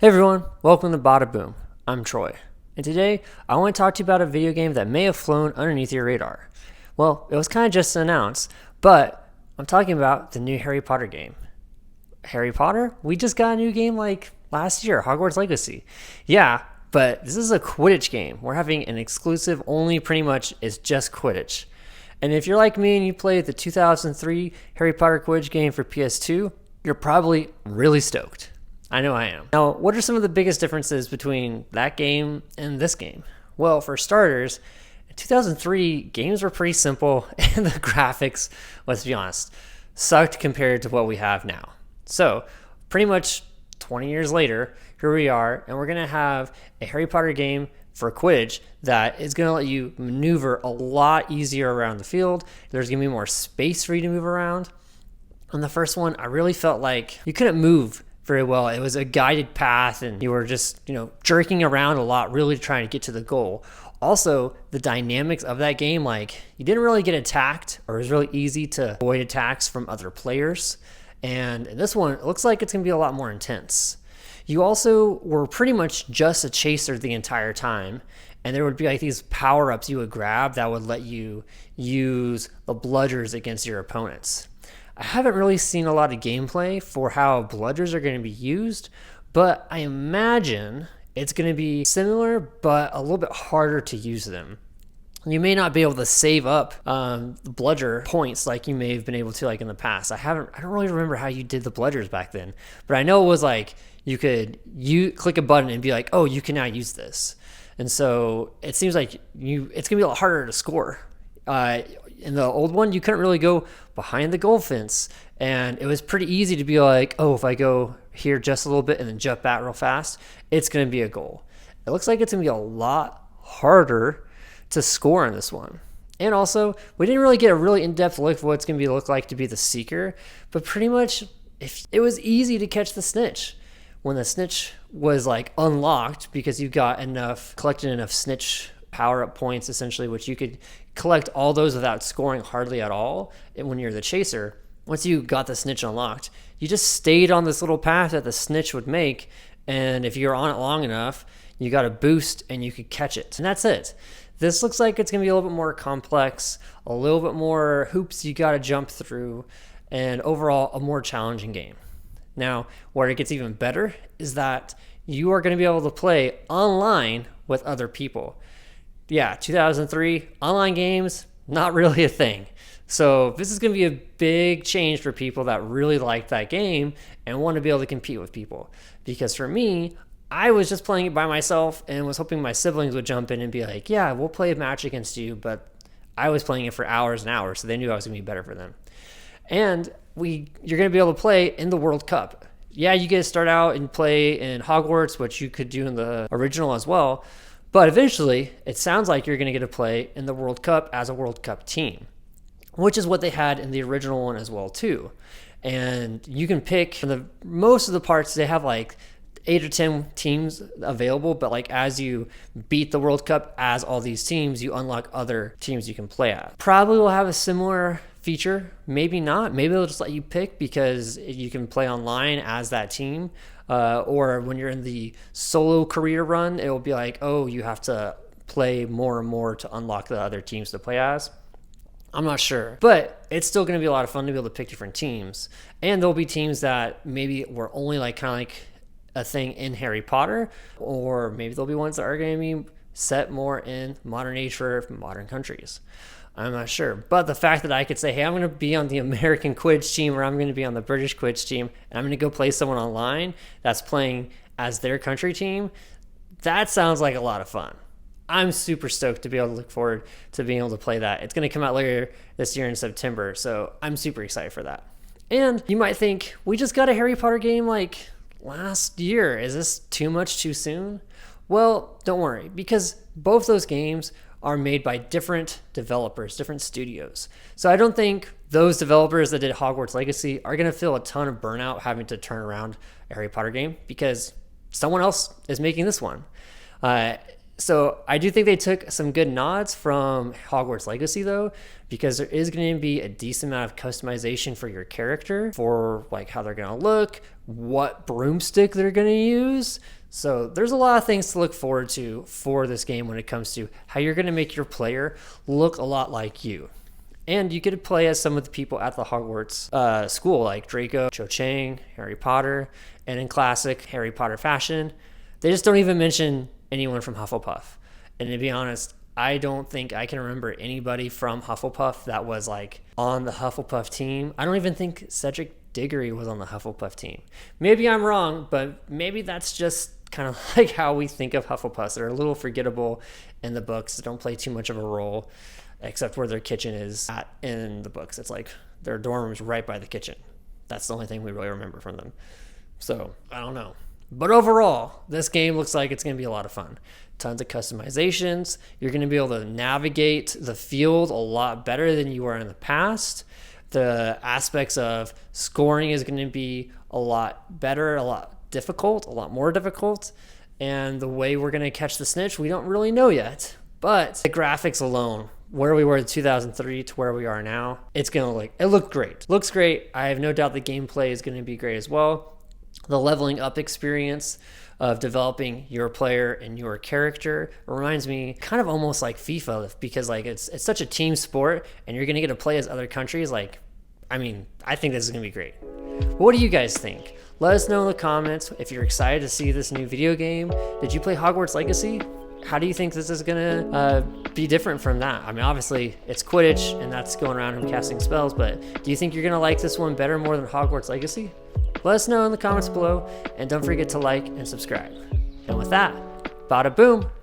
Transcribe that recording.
Hey everyone, welcome to Bada Boom. I'm Troy, and today I want to talk to you about a video game that may have flown underneath your radar. Well, it was kind of just announced, but I'm talking about the new Harry Potter game. Harry Potter? We just got a new game like last year, Hogwarts Legacy. Yeah, but this is a Quidditch game. We're having an exclusive, only pretty much is just Quidditch. And if you're like me and you played the 2003 Harry Potter Quidditch game for PS2, you're probably really stoked. I know I am. Now, what are some of the biggest differences between that game and this game? Well, for starters, in 2003, games were pretty simple and the graphics, let's be honest, sucked compared to what we have now. So, pretty much 20 years later, here we are, and we're going to have a Harry Potter game for Quidditch that is going to let you maneuver a lot easier around the field. There's going to be more space for you to move around. On the first one, I really felt like you couldn't move very well. It was a guided path and you were just, jerking around a lot, really trying to get to the goal. Also, the dynamics of that game, like you didn't really get attacked, or it was really easy to avoid attacks from other players. And in this one, it looks like it's going to be a lot more intense. You also were pretty much just a chaser the entire time. And there would be like these power-ups you would grab that would let you use the bludgers against your opponents. I haven't really seen a lot of gameplay for how bludgers are going to be used, but I imagine it's going to be similar, but a little bit harder to use them. You may not be able to save up the bludger points like you may have been able to like in the past. I don't really remember how you did the bludgers back then, but I know it was like you click a button and be like, oh, you can now use this. And so it seems like it's going to be a lot harder to score. In the old one, you couldn't really go behind the goal fence, and it was pretty easy to be like, oh, if I go here just a little bit and then jump back real fast, it's going to be a goal. It looks like it's going to be a lot harder to score in this one. And also, we didn't really get a really in-depth look of what it's going to look like to be the Seeker, but pretty much it was easy to catch the snitch. When the snitch was like unlocked because you collected enough snitch power-up points, essentially, which you could collect all those without scoring hardly at all. And when you're the chaser, once you got the snitch unlocked, you just stayed on this little path that the snitch would make, and if you're on it long enough, you got a boost and you could catch it. And that's it. This looks like it's going to be a little bit more complex, a little bit more hoops you got to jump through, and overall a more challenging game. Now, where it gets even better is that you are going to be able to play online with other people. Yeah, 2003, online games, not really a thing. So this is going to be a big change for people that really like that game and want to be able to compete with people. Because for me, I was just playing it by myself and was hoping my siblings would jump in and be like, yeah, we'll play a match against you. But I was playing it for hours and hours, so they knew I was going to be better for them. And you're going to be able to play in the World Cup. Yeah, you get to start out and play in Hogwarts, which you could do in the original as well. But eventually, it sounds like you're going to get to play in the World Cup as a World Cup team, which is what they had in the original one as well, too. And you can pick from most of the parts, they have like 8 or 10 teams available, but like as you beat the World Cup as all these teams, you unlock other teams you can play at. Probably will have a similar feature, maybe not. Maybe they'll just let you pick because you can play online as that team. Or when you're in the solo career run, it will be like, oh, you have to play more and more to unlock the other teams to play as. I'm not sure, but it's still going to be a lot of fun to be able to pick different teams. And there'll be teams that maybe were only like kind of like a thing in Harry Potter, or maybe there'll be ones that are going to be set more in modern age for modern countries. I'm not sure. But the fact that I could say, hey, I'm going to be on the American Quidditch team, or I'm going to be on the British Quidditch team, and I'm going to go play someone online that's playing as their country team, that sounds like a lot of fun. I'm super stoked to be able to look forward to being able to play that. It's going to come out later this year in September, so I'm super excited for that. And you might think, we just got a Harry Potter game like last year. Is this too much too soon? Well, don't worry, because both those games are made by different developers, different studios. So I don't think those developers that did Hogwarts Legacy are going to feel a ton of burnout having to turn around a Harry Potter game because someone else is making this one. So I do think they took some good nods from Hogwarts Legacy though, because there is going to be a decent amount of customization for your character, for like how they're going to look, what broomstick they're going to use. So there's a lot of things to look forward to for this game when it comes to how you're going to make your player look a lot like you. And you get to play as some of the people at the Hogwarts school, like Draco, Cho Chang, Harry Potter, and in classic Harry Potter fashion, they just don't even mention anyone from Hufflepuff. And to be honest, I don't think I can remember anybody from Hufflepuff that was like on the Hufflepuff team. I don't even think Cedric Diggory was on the Hufflepuff team. Maybe I'm wrong, but maybe that's just kind of like how we think of Hufflepuffs. They're a little forgettable in the books. They don't play too much of a role, except where their kitchen is at in the books. It's like their dorm room's right by the kitchen. That's the only thing we really remember from them. So I don't know. But overall, this game looks like it's going to be a lot of fun. Tons of customizations. You're going to be able to navigate the field a lot better than you were in the past. The aspects of scoring is going to be a lot better, a lot more difficult. And the way we're going to catch the snitch, we don't really know yet. But the graphics alone, where we were in 2003 to where we are now, it looked great. Looks great. I have no doubt the gameplay is going to be great as well. The leveling up experience of developing your player and your character reminds me kind of almost like FIFA, because like it's such a team sport and you're going to get to play as other countries. I think this is going to be great. What do you guys think? Let us know in the comments if you're excited to see this new video game. Did you play Hogwarts Legacy? How do you think this is going to be different from that? I mean, obviously, it's Quidditch, and that's going around and casting spells, but do you think you're going to like this one better more than Hogwarts Legacy? Let us know in the comments below, and don't forget to like and subscribe. And with that, bada boom!